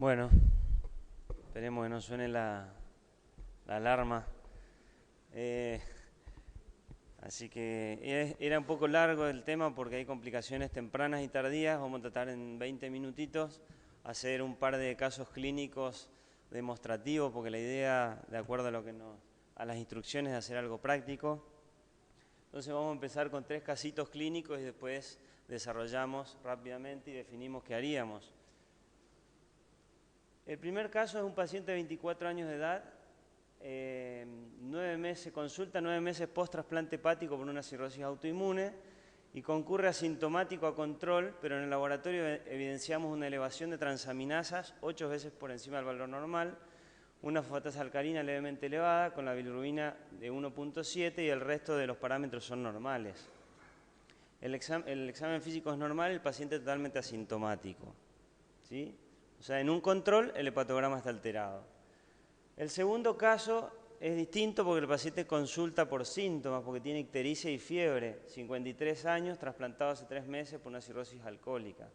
Bueno, esperemos que no suene la alarma. Eh, Así que era un poco largo el tema porque hay complicaciones tempranas y tardías. Vamos a tratar en 20 minutitos hacer un par de casos clínicos demostrativos, porque la idea, de acuerdo a a las instrucciones, es hacer algo práctico. Entonces vamos a empezar con 3 casitos clínicos y después desarrollamos rápidamente y definimos qué haríamos. El primer caso es un paciente de 24 años de edad, 9 meses, consulta 9 meses post-trasplante hepático por una cirrosis autoinmune y concurre asintomático a control, pero en el laboratorio evidenciamos una elevación de transaminasas 8 veces por encima del valor normal, una fosfatasa alcalina levemente elevada con la bilirrubina de 1.7 y el resto de los parámetros son normales. El examen físico es normal, el paciente totalmente asintomático, ¿sí? O sea, en un control el hepatograma está alterado. El segundo caso es distinto porque el paciente consulta por síntomas, porque tiene ictericia y fiebre, 53 años, trasplantado hace 3 meses por una cirrosis alcohólica.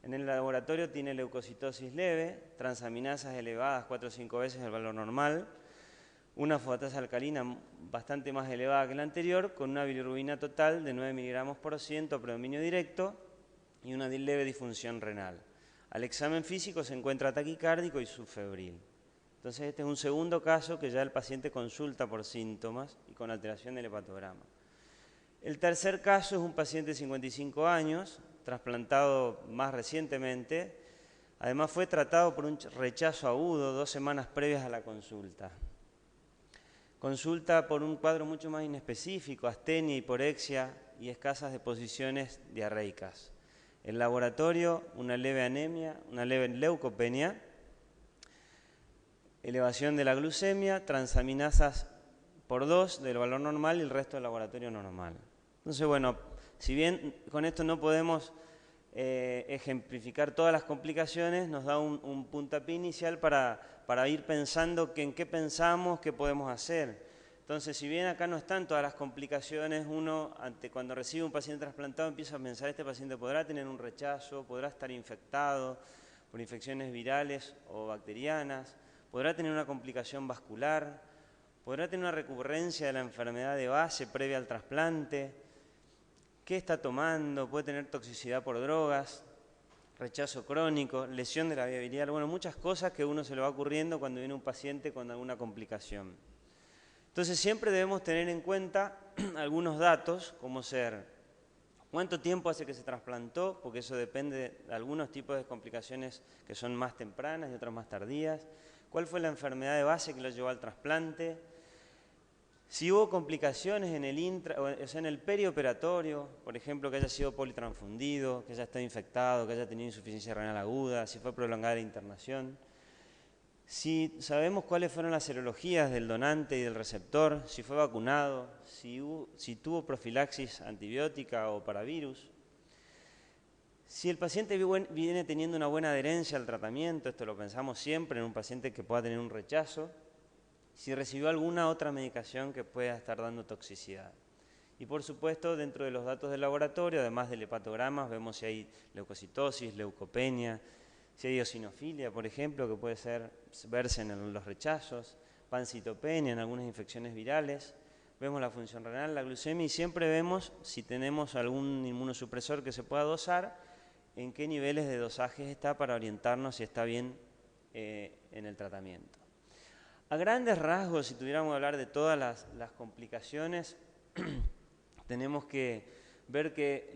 En el laboratorio tiene leucocitosis leve, transaminasas elevadas 4 o 5 veces el valor normal, una fosfatasa alcalina bastante más elevada que la anterior, con una bilirrubina total de 9 mg/100, predominio directo y una leve disfunción renal. Al examen físico se encuentra taquicárdico y subfebril. Entonces este es un segundo caso que ya el paciente consulta por síntomas y con alteración del hepatograma. El tercer caso es un paciente de 55 años, trasplantado más recientemente. Además fue tratado por un rechazo agudo 2 semanas previas a la consulta. Consulta por un cuadro mucho más inespecífico, astenia, hiporexia y escasas deposiciones diarreicas. El laboratorio, una leve anemia, una leve leucopenia, elevación de la glucemia, transaminasas por 2 del valor normal y el resto del laboratorio normal. Entonces, bueno, si bien con esto no podemos ejemplificar todas las complicaciones, nos da un puntapié inicial para ir pensando en qué pensamos, qué podemos hacer. Entonces, si bien acá no están todas las complicaciones, uno cuando recibe un paciente trasplantado empieza a pensar, este paciente podrá tener un rechazo, podrá estar infectado por infecciones virales o bacterianas, podrá tener una complicación vascular, podrá tener una recurrencia de la enfermedad de base previa al trasplante, qué está tomando, puede tener toxicidad por drogas, rechazo crónico, lesión de la vía biliar, bueno, muchas cosas que uno se le va ocurriendo cuando viene un paciente con alguna complicación. Entonces siempre debemos tener en cuenta algunos datos, como ser cuánto tiempo hace que se trasplantó, porque eso depende de algunos tipos de complicaciones que son más tempranas y otras más tardías, cuál fue la enfermedad de base que lo llevó al trasplante, si hubo complicaciones en en el perioperatorio, por ejemplo, que haya sido politransfundido, que haya estado infectado, que haya tenido insuficiencia renal aguda, si fue prolongada la internación. Si sabemos cuáles fueron las serologías del donante y del receptor, si fue vacunado, si tuvo profilaxis antibiótica o para virus. Si el paciente viene teniendo una buena adherencia al tratamiento, esto lo pensamos siempre en un paciente que pueda tener un rechazo, si recibió alguna otra medicación que pueda estar dando toxicidad. Y por supuesto, dentro de los datos del laboratorio, además del hepatograma, vemos si hay leucocitosis, leucopenia, si hay eosinofilia, por ejemplo, que puede verse en los rechazos, pancitopenia en algunas infecciones virales. Vemos la función renal, la glucemia y siempre vemos si tenemos algún inmunosupresor que se pueda dosar, en qué niveles de dosajes está para orientarnos si está bien en el tratamiento. A grandes rasgos, si tuviéramos que hablar de todas las complicaciones, tenemos que ver que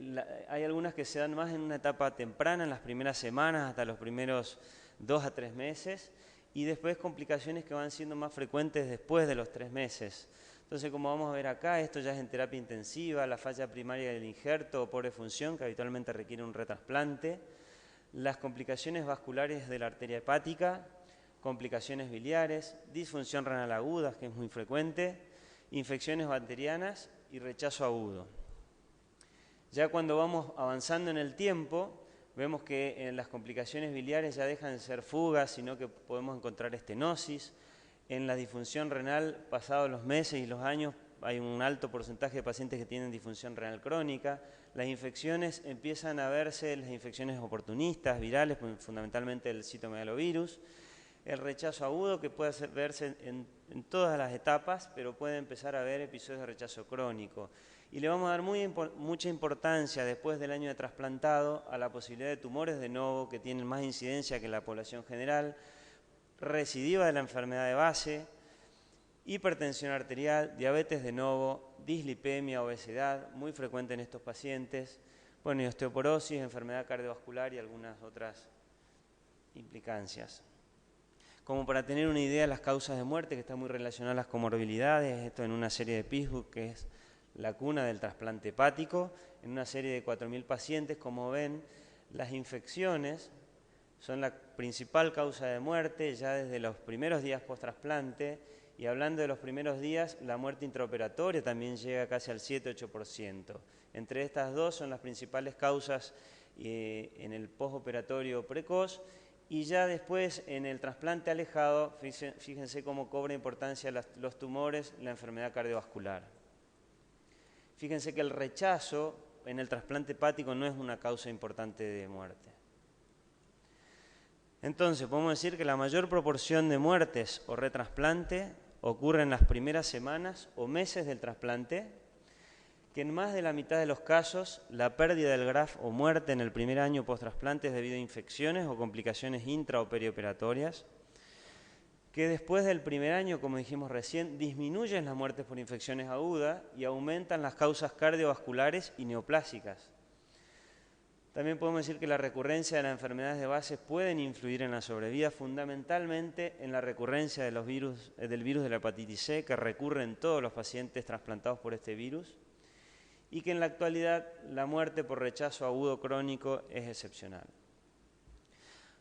hay algunas que se dan más en una etapa temprana, en las primeras semanas, hasta los primeros 2 a 3 meses, y después complicaciones que van siendo más frecuentes después de los 3 meses. Entonces, como vamos a ver acá, esto ya es en terapia intensiva, la falla primaria del injerto o pobre función, que habitualmente requiere un retrasplante, las complicaciones vasculares de la arteria hepática, complicaciones biliares, disfunción renal aguda, que es muy frecuente, infecciones bacterianas y rechazo agudo. Ya cuando vamos avanzando en el tiempo, vemos que en las complicaciones biliares ya dejan de ser fugas, sino que podemos encontrar estenosis. En la disfunción renal, pasados los meses y los años, hay un alto porcentaje de pacientes que tienen disfunción renal crónica. Las infecciones empiezan a verse, las infecciones oportunistas, virales, fundamentalmente el citomegalovirus. El rechazo agudo, que puede verse en todas las etapas, pero puede empezar a haber episodios de rechazo crónico. Y le vamos a dar mucha importancia después del año de trasplantado a la posibilidad de tumores de novo que tienen más incidencia que en la población general, recidiva de la enfermedad de base, hipertensión arterial, diabetes de novo, dislipemia, obesidad, muy frecuente en estos pacientes, bueno, y osteoporosis, enfermedad cardiovascular y algunas otras implicancias. Como para tener una idea de las causas de muerte, que están muy relacionadas a las comorbilidades, esto en una serie de Pittsburgh, que es la cuna del trasplante hepático, en una serie de 4.000 pacientes, como ven, las infecciones son la principal causa de muerte ya desde los primeros días post-trasplante, y hablando de los primeros días, la muerte intraoperatoria también llega casi al 7-8%. Entre estas dos son las principales causas en el postoperatorio precoz, y ya después en el trasplante alejado, fíjense cómo cobra importancia los tumores, la enfermedad cardiovascular. Fíjense que el rechazo en el trasplante hepático no es una causa importante de muerte. Entonces, podemos decir que la mayor proporción de muertes o retrasplante ocurre en las primeras semanas o meses del trasplante, que en más de la mitad de los casos la pérdida del graft o muerte en el primer año post-trasplante es debido a infecciones o complicaciones intra o perioperatorias, que después del primer año, como dijimos recién, disminuyen las muertes por infecciones agudas y aumentan las causas cardiovasculares y neoplásicas. También podemos decir que la recurrencia de las enfermedades de base pueden influir en la sobrevida, fundamentalmente en la recurrencia de del virus de la hepatitis C, que recurre en todos los pacientes trasplantados por este virus, y que en la actualidad la muerte por rechazo agudo crónico es excepcional.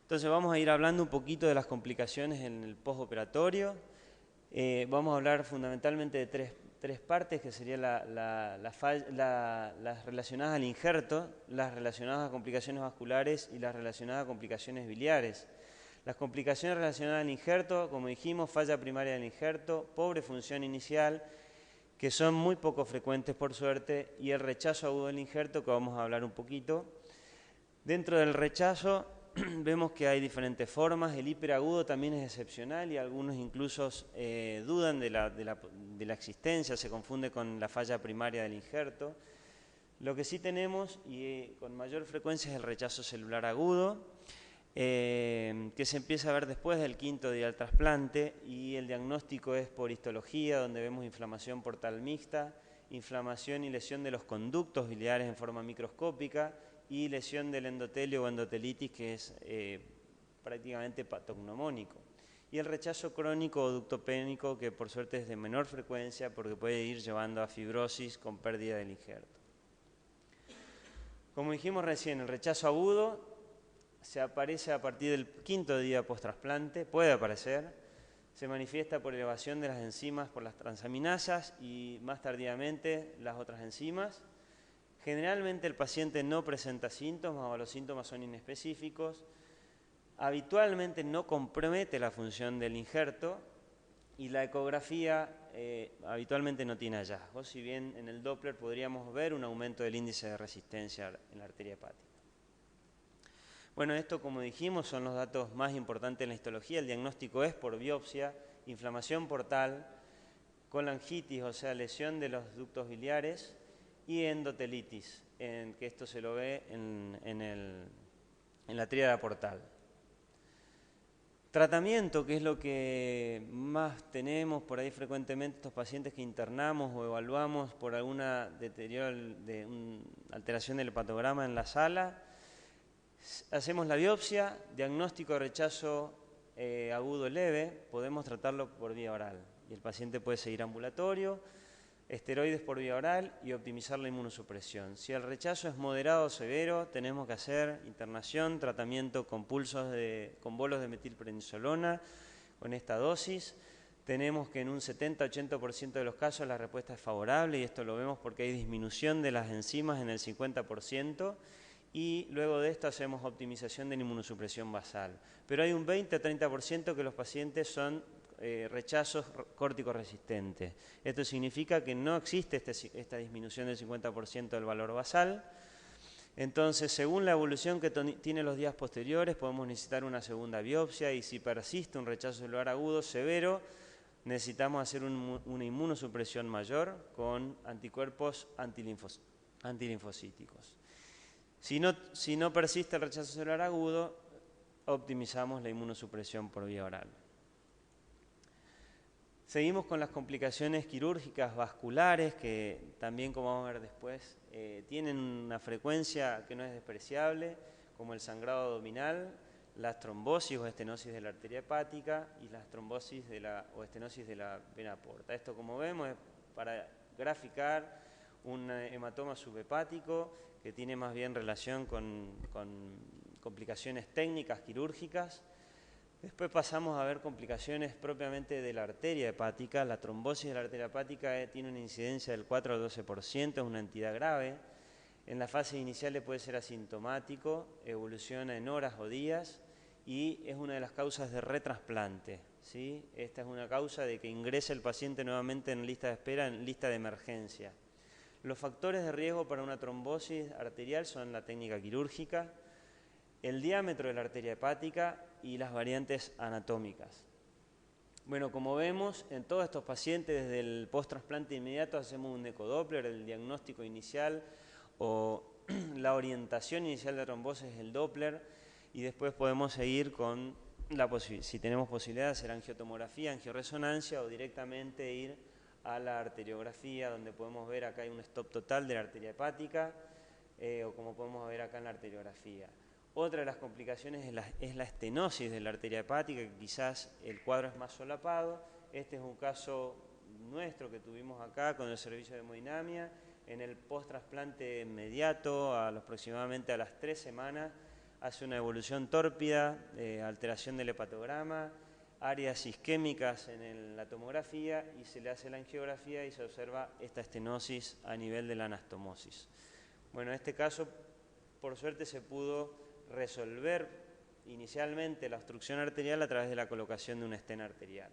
Entonces vamos a ir hablando un poquito de las complicaciones en el postoperatorio. Vamos a hablar fundamentalmente de tres partes, que serían las relacionadas al injerto, las relacionadas a complicaciones vasculares y las relacionadas a complicaciones biliares. Las complicaciones relacionadas al injerto, como dijimos, falla primaria del injerto, pobre función inicial, que son muy poco frecuentes por suerte, y el rechazo agudo del injerto, que vamos a hablar un poquito. Dentro del rechazo vemos que hay diferentes formas. El hiperagudo también es excepcional y algunos incluso dudan de la existencia, se confunde con la falla primaria del injerto. Lo que sí tenemos, y con mayor frecuencia, es el rechazo celular agudo, que se empieza a ver después del quinto día del trasplante, y el diagnóstico es por histología, donde vemos inflamación portal mixta, inflamación y lesión de los conductos biliares en forma microscópica, y lesión del endotelio o endotelitis, que es prácticamente patognomónico. Y el rechazo crónico o ductopénico, que por suerte es de menor frecuencia porque puede ir llevando a fibrosis con pérdida del injerto. Como dijimos recién, el rechazo agudo se aparece a partir del quinto día post-trasplante, puede aparecer, se manifiesta por elevación de las enzimas por las transaminasas y más tardíamente las otras enzimas. Generalmente el paciente no presenta síntomas o los síntomas son inespecíficos. Habitualmente no compromete la función del injerto y la ecografía habitualmente no tiene hallazgos, si bien en el Doppler podríamos ver un aumento del índice de resistencia en la arteria hepática. Bueno, esto, como dijimos, son los datos más importantes en la histología. El diagnóstico es por biopsia, inflamación portal, colangitis, o sea, lesión de los ductos biliares, y endotelitis, que esto se lo ve en la tríada portal. Tratamiento, que es lo que más tenemos por ahí frecuentemente, estos pacientes que internamos o evaluamos por alguna alteración del hepatograma en la sala. Hacemos la biopsia, diagnóstico de rechazo agudo leve, podemos tratarlo por vía oral y el paciente puede seguir ambulatorio, esteroides por vía oral y optimizar la inmunosupresión. Si el rechazo es moderado o severo, tenemos que hacer internación, tratamiento con con bolos de metilprednisolona con esta dosis. Tenemos que en un 70-80% de los casos la respuesta es favorable, y esto lo vemos porque hay disminución de las enzimas en el 50%, y luego de esto hacemos optimización de la inmunosupresión basal. Pero hay un 20-30% que los pacientes son rechazos córtico-resistentes. Esto significa que no existe esta disminución del 50% del valor basal. Entonces, según la evolución que tiene los días posteriores, podemos necesitar una segunda biopsia y si persiste un rechazo celular agudo severo, necesitamos hacer una inmunosupresión mayor con anticuerpos antilinfocíticos. Si no persiste el rechazo celular agudo, optimizamos la inmunosupresión por vía oral. Seguimos con las complicaciones quirúrgicas vasculares, que también, como vamos a ver después, tienen una frecuencia que no es despreciable, como el sangrado abdominal, las trombosis o estenosis de la arteria hepática y las trombosis o estenosis de la vena porta. Esto, como vemos, es para graficar un hematoma subhepático que tiene más bien relación con complicaciones técnicas quirúrgicas. Después pasamos a ver complicaciones propiamente de la arteria hepática. La trombosis de la arteria hepática tiene una incidencia del 4 al 12%, es una entidad grave. En las fases iniciales puede ser asintomático, evoluciona en horas o días y es una de las causas de retrasplante, ¿sí? Esta es una causa de que ingrese el paciente nuevamente en lista de espera, en lista de emergencia. Los factores de riesgo para una trombosis arterial son la técnica quirúrgica, el diámetro de la arteria hepática y las variantes anatómicas. Bueno, como vemos, en todos estos pacientes, desde el post-trasplante inmediato hacemos un ecodoppler, el diagnóstico inicial o la orientación inicial de trombosis es el Doppler y después podemos seguir con, si tenemos posibilidad de hacer angiotomografía, angioresonancia o directamente ir a la arteriografía, donde podemos ver acá hay un stop total de la arteria hepática o como podemos ver acá en la arteriografía. Otra de las complicaciones es la estenosis de la arteria hepática, que quizás el cuadro es más solapado. Este es un caso nuestro que tuvimos acá con el servicio de hemodinamia. En el post-trasplante inmediato, aproximadamente a las 3 semanas, hace una evolución tórpida, alteración del hepatograma, áreas isquémicas en la tomografía y se le hace la angiografía y se observa esta estenosis a nivel de la anastomosis. Bueno, en este caso, por suerte, se pudo resolver inicialmente la obstrucción arterial a través de la colocación de un stent arterial.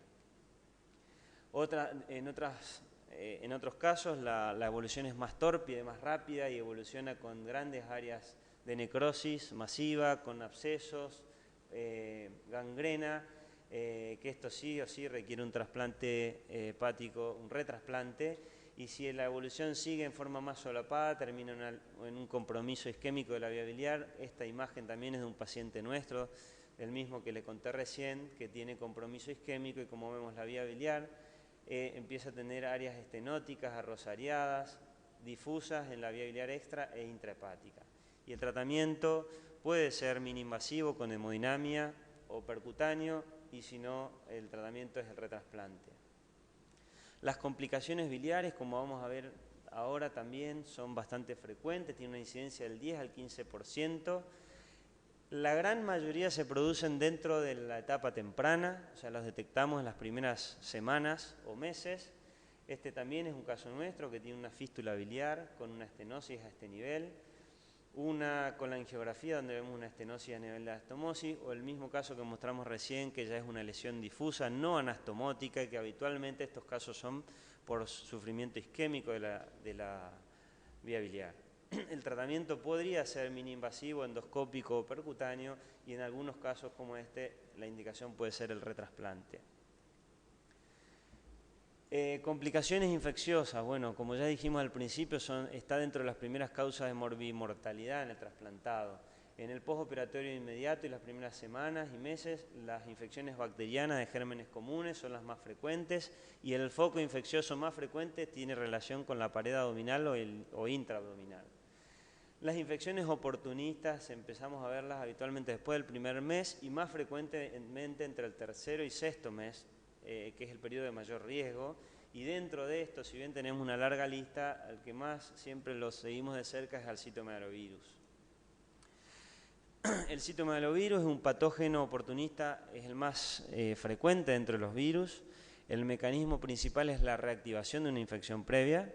En otros casos la evolución es más tórpida, más rápida y evoluciona con grandes áreas de necrosis masiva, con abscesos, gangrena, que esto sí o sí requiere un trasplante hepático, un retrasplante. Y si la evolución sigue en forma más solapada, termina en un compromiso isquémico de la vía biliar. Esta imagen también es de un paciente nuestro, el mismo que le conté recién, que tiene compromiso isquémico y como vemos la vía biliar empieza a tener áreas estenóticas, arrosariadas, difusas en la vía biliar extra e intrahepática. Y el tratamiento puede ser mini-invasivo con hemodinamia o percutáneo y si no, el tratamiento es el retrasplante. Las complicaciones biliares, como vamos a ver ahora también, son bastante frecuentes, tienen una incidencia del 10 al 15%. La gran mayoría se producen dentro de la etapa temprana, o sea, los detectamos en las primeras semanas o meses. Este también es un caso nuestro que tiene una fístula biliar con una estenosis a este nivel. Una con la angiografía donde vemos una estenosis a nivel de anastomosis o el mismo caso que mostramos recién que ya es una lesión difusa no anastomótica y que habitualmente estos casos son por sufrimiento isquémico de la vía biliar. El tratamiento podría ser mini-invasivo, endoscópico o percutáneo y en algunos casos como este la indicación puede ser el retrasplante. Complicaciones infecciosas, bueno, como ya dijimos al principio, está dentro de las primeras causas de morbimortalidad en el trasplantado. En el postoperatorio inmediato y las primeras semanas y meses, las infecciones bacterianas de gérmenes comunes son las más frecuentes y el foco infeccioso más frecuente tiene relación con la pared abdominal o intraabdominal. Las infecciones oportunistas empezamos a verlas habitualmente después del primer mes y más frecuentemente entre el tercero y sexto mes, que es el periodo de mayor riesgo, y dentro de esto, si bien tenemos una larga lista, al que más siempre lo seguimos de cerca es al citomegalovirus. El citomegalovirus es un patógeno oportunista, es el más frecuente entre los virus. El mecanismo principal es la reactivación de una infección previa.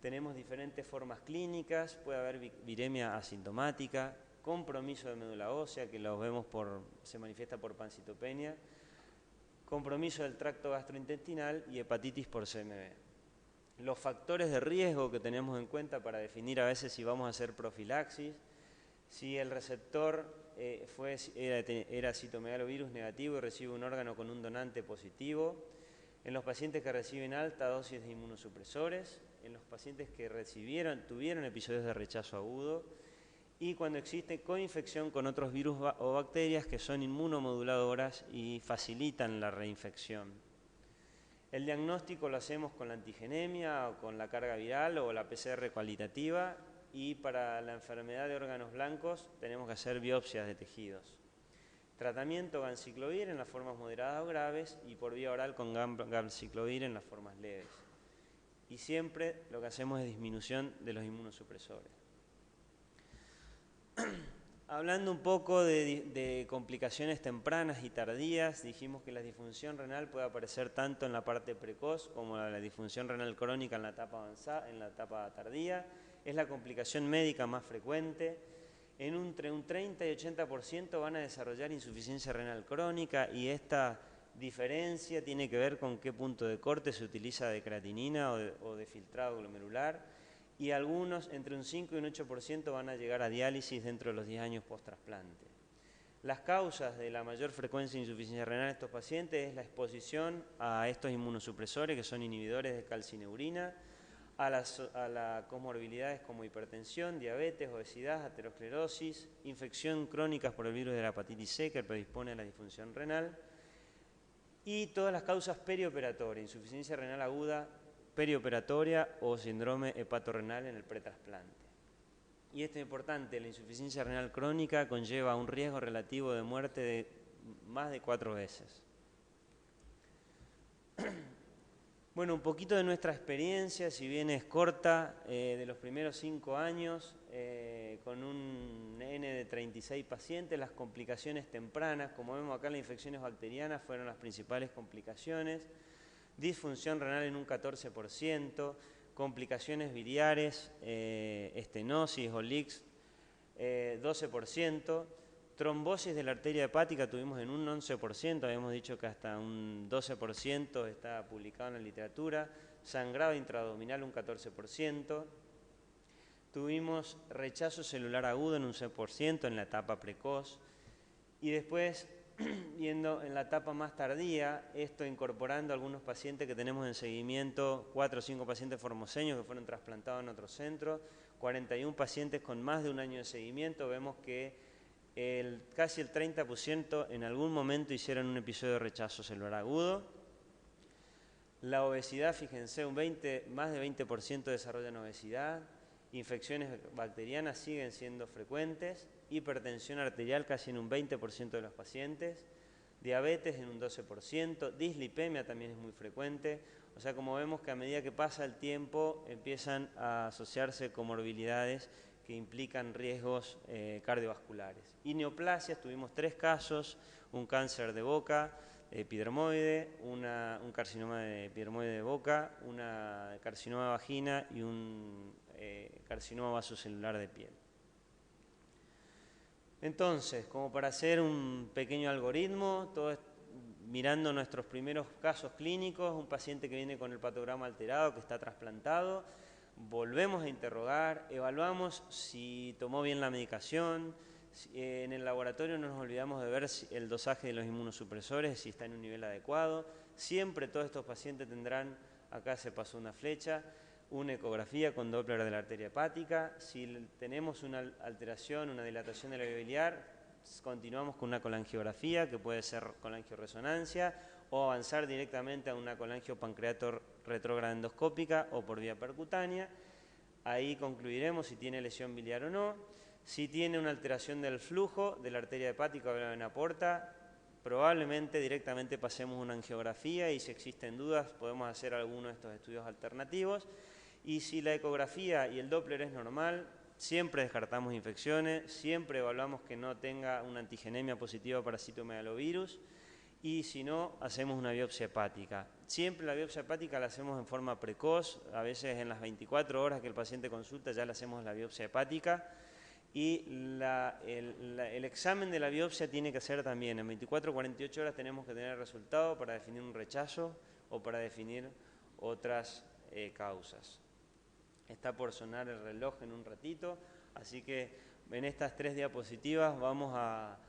Tenemos diferentes formas clínicas, puede haber viremia asintomática, compromiso de médula ósea, que lo vemos se manifiesta por pancitopenia, compromiso del tracto gastrointestinal y hepatitis por CMV. Los factores de riesgo que tenemos en cuenta para definir a veces si vamos a hacer profilaxis, si el receptor era citomegalovirus negativo y recibe un órgano con un donante positivo, en los pacientes que reciben alta dosis de inmunosupresores, en los pacientes que tuvieron episodios de rechazo agudo y cuando existe coinfección con otros virus o bacterias que son inmunomoduladoras y facilitan la reinfección. El diagnóstico lo hacemos con la antigenemia o con la carga viral o la PCR cualitativa y para la enfermedad de órganos blancos tenemos que hacer biopsias de tejidos. Tratamiento ganciclovir en las formas moderadas o graves y por vía oral con ganciclovir en las formas leves. Y siempre lo que hacemos es disminución de los inmunosupresores. Hablando un poco de complicaciones tempranas y tardías, dijimos que la disfunción renal puede aparecer tanto en la parte precoz como la disfunción renal crónica en la etapa avanzada, en la etapa tardía. Es la complicación médica más frecuente. Entre un 30 y 80% van a desarrollar insuficiencia renal crónica y esta diferencia tiene que ver con qué punto de corte se utiliza de creatinina o de filtrado glomerular y algunos entre un 5 y un 8% van a llegar a diálisis dentro de los 10 años post-trasplante. Las causas de la mayor frecuencia de insuficiencia renal en estos pacientes es la exposición a estos inmunosupresores que son inhibidores de calcineurina, a las comorbilidades como hipertensión, diabetes, obesidad, aterosclerosis, infección crónicas por el virus de la hepatitis C que predispone a la disfunción renal y todas las causas perioperatorias, insuficiencia renal aguda, perioperatoria o síndrome hepatorrenal en el pretrasplante. Y esto es importante, la insuficiencia renal crónica conlleva un riesgo relativo de muerte de más de 4 veces. Bueno, un poquito de nuestra experiencia, si bien es corta, de los primeros 5 años, con un N de 36 pacientes, las complicaciones tempranas, como vemos acá, las infecciones bacterianas fueron las principales complicaciones, disfunción renal en un 14%, complicaciones biliares, estenosis o leaks, 12%, trombosis de la arteria hepática tuvimos en un 11%, habíamos dicho que hasta un 12% está publicado en la literatura, sangrado intraabdominal un 14%, tuvimos rechazo celular agudo en un 6% en la etapa precoz y después, viendo en la etapa más tardía, esto incorporando algunos pacientes que tenemos en seguimiento, 4 o 5 pacientes formoseños que fueron trasplantados en otro centro, 41 pacientes con más de un año de seguimiento, vemos que casi el 30% en algún momento hicieron un episodio de rechazo celular agudo. La obesidad, fíjense, más de 20% desarrollan obesidad. Infecciones bacterianas siguen siendo frecuentes. Hipertensión arterial casi en un 20% de los pacientes. Diabetes en un 12%. Dislipemia también es muy frecuente. O sea, como vemos que a medida que pasa el tiempo empiezan a asociarse comorbilidades que implican riesgos cardiovasculares. Y neoplasias, tuvimos 3 casos, un cáncer de boca, epidermoide, un carcinoma de epidermoide de boca, una carcinoma de vagina y un carcinoma vasocelular de piel. Entonces, como para hacer un pequeño algoritmo, mirando nuestros primeros casos clínicos, un paciente que viene con el patograma alterado, que está trasplantado, volvemos a interrogar, evaluamos si tomó bien la medicación, en el laboratorio no nos olvidamos de ver el dosaje de los inmunosupresores, si está en un nivel adecuado. Siempre todos estos pacientes tendrán, acá se pasó una flecha, una ecografía con Doppler de la arteria hepática. Si tenemos una alteración, una dilatación de la vía biliar, continuamos con una colangiografía, que puede ser colangioresonancia, o avanzar directamente a una colangiopancreato retrógrada endoscópica o por vía percutánea. Ahí concluiremos si tiene lesión biliar o no. Si tiene una alteración del flujo de la arteria hepática o de la vena porta, probablemente directamente pasemos una angiografía y si existen dudas podemos hacer alguno de estos estudios alternativos. Y si la ecografía y el Doppler es normal, siempre descartamos infecciones, siempre evaluamos que no tenga una antigenemia positiva para citomegalovirus y si no, hacemos una biopsia hepática. Siempre la biopsia hepática la hacemos en forma precoz, a veces en las 24 horas que el paciente consulta ya le hacemos la biopsia hepática y el examen de la biopsia tiene que ser también, en 24 o 48 horas tenemos que tener el resultado para definir un rechazo o para definir otras causas. Está por sonar el reloj en un ratito, así que en estas 3 diapositivas vamos a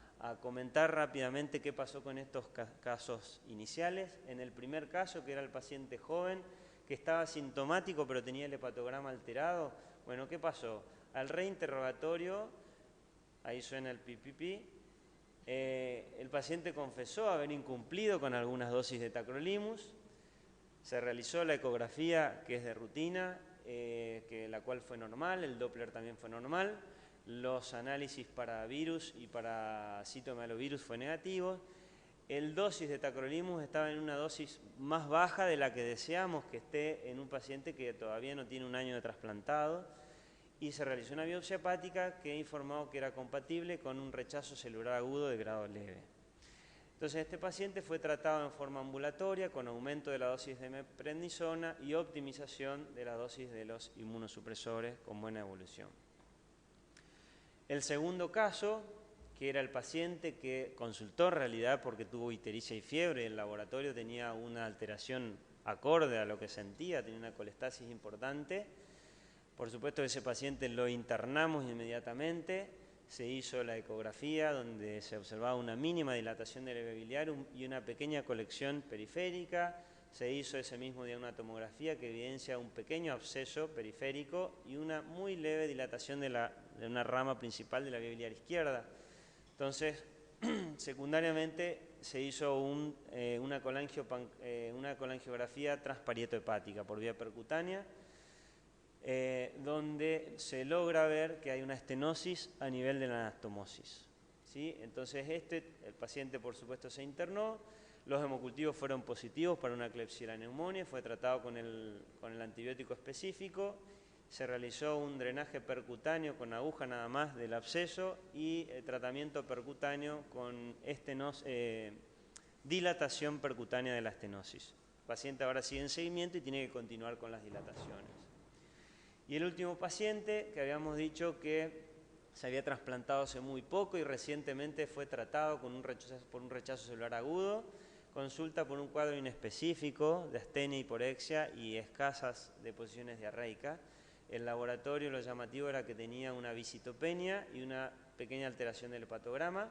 comentar rápidamente qué pasó con estos casos iniciales. En el primer caso, que era el paciente joven, que estaba sintomático pero tenía el hepatograma alterado, bueno, ¿qué pasó? Al reinterrogatorio, ahí suena el pipipi, el paciente confesó haber incumplido con algunas dosis de tacrolimus, se realizó la ecografía, que es de rutina, la cual fue normal, el Doppler también fue normal, los análisis para virus y para citomegalovirus fue negativo, el dosis de tacrolimus estaba en una dosis más baja de la que deseamos que esté en un paciente que todavía no tiene un año de trasplantado, y se realizó una biopsia hepática que ha informado que era compatible con un rechazo celular agudo de grado leve. Entonces este paciente fue tratado en forma ambulatoria con aumento de la dosis de prednisona y optimización de la dosis de los inmunosupresores con buena evolución. El segundo caso, que era el paciente que consultó en realidad porque tuvo ictericia y fiebre, el laboratorio tenía una alteración acorde a lo que sentía, tenía una colestasis importante. Por supuesto ese paciente lo internamos inmediatamente, se hizo la ecografía donde se observaba una mínima dilatación del leve biliar y una pequeña colección periférica, se hizo ese mismo día una tomografía que evidencia un pequeño absceso periférico y una muy leve dilatación de una rama principal de la vía biliar izquierda. Entonces, secundariamente se hizo una colangiografía transparieto-hepática por vía percutánea, donde se logra ver que hay una estenosis a nivel de la anastomosis, ¿sí? Entonces el paciente por supuesto se internó, los hemocultivos fueron positivos para una Klebsiella pneumoniae, fue tratado con el antibiótico específico, se realizó un drenaje percutáneo con aguja nada más del absceso y tratamiento percutáneo con dilatación percutánea de la estenosis. El paciente ahora sigue en seguimiento y tiene que continuar con las dilataciones. Y el último paciente, que habíamos dicho que se había trasplantado hace muy poco y recientemente fue tratado por un rechazo celular agudo, consulta por un cuadro inespecífico de astenia, hiporexia y escasas deposiciones diarreicas. El laboratorio, lo llamativo era que tenía una visitopenia y una pequeña alteración del hepatograma.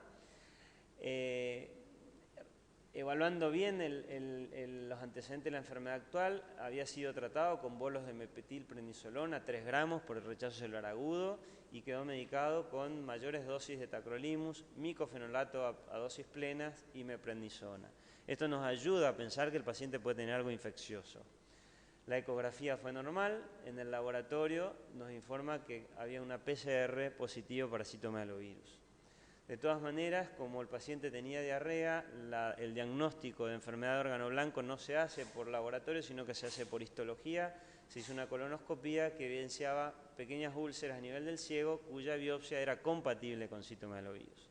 Evaluando bien los antecedentes de la enfermedad actual, había sido tratado con bolos de metilprednisolona 3 gramos por el rechazo celular agudo y quedó medicado con mayores dosis de tacrolimus, micofenolato a dosis plenas y meprednisona. Esto nos ayuda a pensar que el paciente puede tener algo infeccioso. La ecografía fue normal, en el laboratorio nos informa que había una PCR positivo para citomegalovirus. De todas maneras, como el paciente tenía diarrea, el diagnóstico de enfermedad de órgano blanco no se hace por laboratorio, sino que se hace por histología. Se hizo una colonoscopía que evidenciaba pequeñas úlceras a nivel del ciego, cuya biopsia era compatible con citomegalovirus.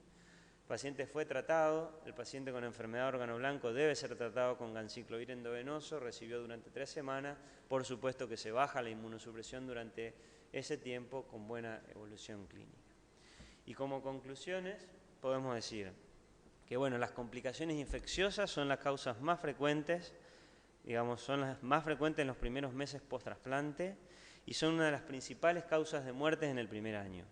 El paciente fue tratado, el paciente con enfermedad de órgano blanco debe ser tratado con ganciclovir endovenoso, recibió durante 3 semanas, por supuesto que se baja la inmunosupresión durante ese tiempo con buena evolución clínica. Y como conclusiones podemos decir que bueno, las complicaciones infecciosas son las causas más frecuentes, son las más frecuentes en los primeros meses post-trasplante y son una de las principales causas de muertes en el primer año.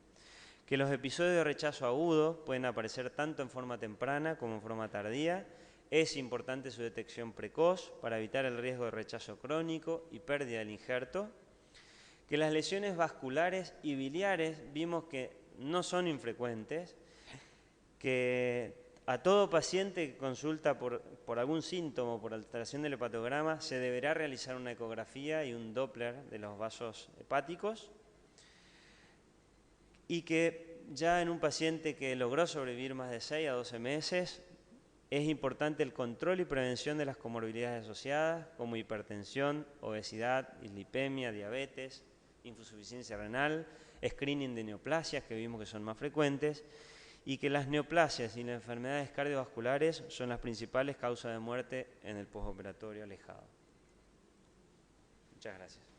Que los episodios de rechazo agudo pueden aparecer tanto en forma temprana como en forma tardía. Es importante su detección precoz para evitar el riesgo de rechazo crónico y pérdida del injerto. Que las lesiones vasculares y biliares vimos que no son infrecuentes, que a todo paciente que consulta por algún síntoma o por alteración del hepatograma se deberá realizar una ecografía y un Doppler de los vasos hepáticos, y que ya en un paciente que logró sobrevivir más de 6 a 12 meses es importante el control y prevención de las comorbilidades asociadas como hipertensión, obesidad, dislipemia, diabetes, insuficiencia renal, screening de neoplasias que vimos que son más frecuentes, y que las neoplasias y las enfermedades cardiovasculares son las principales causas de muerte en el postoperatorio alejado. Muchas gracias.